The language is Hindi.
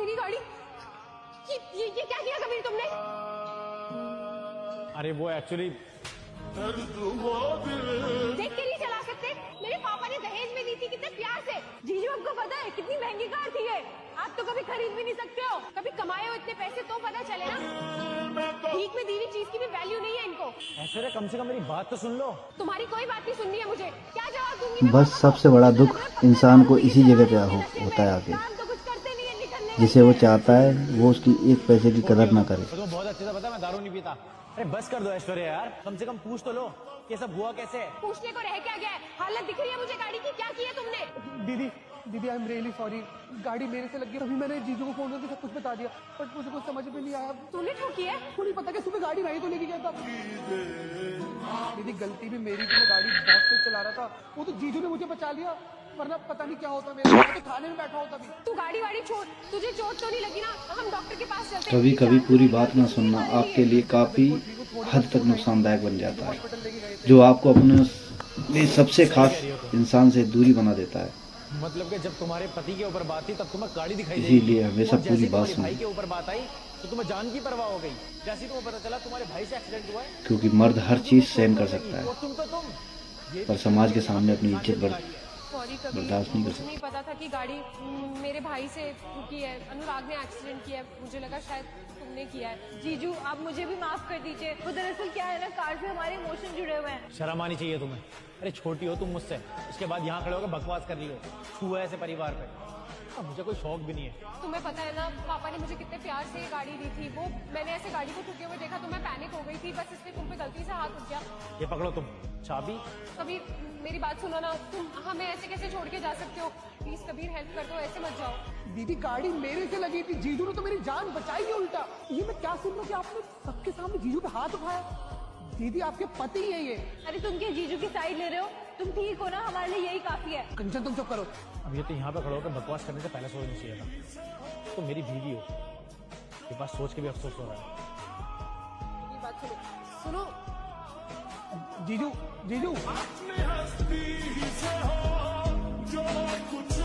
मेरी गाड़ी, ये क्या किया कबीर तुमने? अरे वो एक्चुअली देख के नहीं चला सकते? मेरे पापा ने दहेज में दी थी कितने प्यार से। जीजू आपको पता है कितनी महंगी कार थी ये, आप तो कभी खरीद भी नहीं सकते हो। कभी कमाए हो इतने पैसे तो पता चले ना। भीख में दी हुई चीज की भी वैल्यू नहीं है इनको। ऐश्वर्या कम से कम मेरी बात तो सुन लो। तुम्हारी कोई बात नहीं सुननी है मुझे, क्या जवाब दूंगी मैं? बस सबसे बड़ा दुख इंसान को इसी जगह पे होता है आके, काम तो कुछ करते नहीं है, निकलने जिसे वो चाहता है वो उसकी एक पैसे की कदर ना करे। तुम्हें बहुत अच्छे से पता है मैं दारू नहीं पीता। अरे बस कर दो ऐश्वर्या यार, कम से कम पूछ तो लो ये सब हुआ कैसे है। पूछने को रह क्या गया है? हालत दिख रही है मुझे गाड़ी की, क्या किया तुमने? दीदी आई एम रियली सॉरी, गाड़ी मेरे से लगी। अभी मैंने जीजू को फोन करके सब कुछ बता दिया, बट मुझे कुछ समझ में नहीं आया। तूने ठोकी है? मुझे नहीं पता कि सुबह गाड़ी मैं ही तो लेके गया था। दीदी गलती भी मेरी थी, मैं गाड़ी बहुत तेज चला रहा था, वो तो जीजू ने मुझे बचा लिया, वरना पता नहीं क्या होता मेरे। मैं तो थाने में बैठा होता भी। तू गाड़ी वाड़ी छोड़, तुझे चोट तो नहीं लगी ना? हम डॉक्टर के पास चलते हैं। कभी कभी पूरी बात ना सुनना आपके लिए काफी हद तक नुकसानदायक बन जाता है, जो आपको अपने लिए सबसे खास इंसान से दूरी बना देता है। मतलब कि जब तुम्हारे पति के ऊपर बात थी तब तुम्हें गाड़ी दिखाई दी, इसीलिए हमेशा और पूरी जैसे बात तुम्हारे भाई सुनो, के ऊपर बात आई तो तुम्हें जान की परवाह हो गई। जैसे तुम्हें पता चला तुम्हारे भाई से एक्सीडेंट हुआ है, क्योंकि मर्द हर चीज सहन कर सकता है, और तुम पर समाज के सामने अपनी इज्जत सॉरी कभी बर्दाश्त नहीं कर मुझे नहीं पता था कि गाड़ी मेरे भाई से ठुकी है। अनुराग ने एक्सीडेंट किया है, मुझे लगा शायद तुमने किया है। जीजू आप मुझे भी माफ कर दीजिए। वो दरअसल क्या है ना, कार से हमारे इमोशन जुड़े हुए हैं। शर्म आनी चाहिए तुम्हें। अरे छोटी हो तुम मुझसे, उसके बाद यहाँ खड़े होकर बकवास कर रही हो। छुआ ऐसे परिवार पे, अब मुझे कोई शौक भी नहीं है। तुम्हें पता है ना पापा ने मुझे कितने प्यार से ये गाड़ी दी थी। वो मैंने ऐसे गाड़ी को ठुके हुए देखा तो मैं पैनिक हो गई थी, बस इसलिए तुम पे गलती से हाथ उठ गया। ये पकड़ो तुम चाबी। कबीर मेरी बात सुनो ना, तुम हमें ऐसे कैसे छोड़ के जा सकते हो? प्लीज कबीर हेल्प कर दो, ऐसे मत जाओ। दीदी गाड़ी मेरे से लगी थी, जीजू ने तो मेरी जान बचाई है उल्टा। ये मैं क्या सुन रहा हूँ कि आपने सबके सामने जीजू पे हाथ उठाया। दीदी आपके पति है ये। अरे तुम क्या जीजू की साइड ले रहे हो? तुम ठीक हो ना, हमारे लिए यही काफी है। कंचन तुम चुप करो। अब ये तो यहाँ पे खड़े होकर बकवास करने से पहले सोचना चाहिए था। तो मेरी बीवी हो, ये बात सोच के भी अफसोस हो रहा है। ये बात सुनो, जीजू जीजू